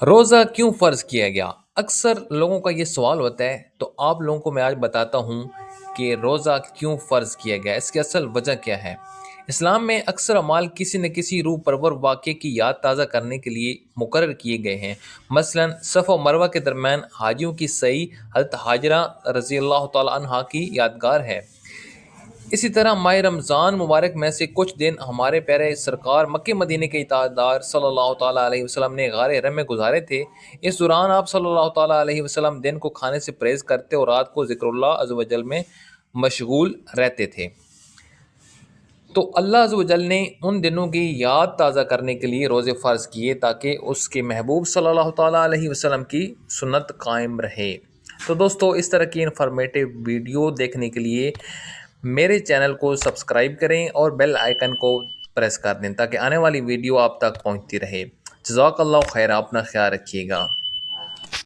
روزہ کیوں فرض کیا گیا؟ اکثر لوگوں کا یہ سوال ہوتا ہے، تو آپ لوگوں کو میں آج بتاتا ہوں کہ روزہ کیوں فرض کیا گیا، اس کی اصل وجہ کیا ہے۔ اسلام میں اکثر اعمال کسی نہ کسی روح پرور واقعے کی یاد تازہ کرنے کے لیے مقرر کیے گئے ہیں۔ مثلا صفا و مروہ کے درمیان حاجیوں کی سعی حضرت حاجرہ رضی اللہ تعالی عنہا کی یادگار ہے۔ اسی طرح ماہ رمضان مبارک میں سے کچھ دن ہمارے پیارے سرکار مکہ مدینہ کے تاجدار صلی اللہ تعالیٰ علیہ وسلم نے غار حرا میں گزارے تھے۔ اس دوران آپ صلی اللہ تعالیٰ علیہ وسلم دن کو کھانے سے پرہیز کرتے اور رات کو ذکر اللہ عز و جل میں مشغول رہتے تھے۔ تو اللہ عز و جل نے ان دنوں کی یاد تازہ کرنے کے لیے روزے فرض کیے تاکہ اس کے محبوب صلی اللہ تعالیٰ علیہ وسلم کی سنت قائم رہے۔ تو دوستو، اس طرح کی انفارمیٹیو ویڈیو دیکھنے کے لیے میرے چینل کو سبسکرائب کریں اور بیل آئیکن کو پریس کر دیں تاکہ آنے والی ویڈیو آپ تک پہنچتی رہے۔ جزاک اللہ خیر، اپنا خیال رکھیے گا۔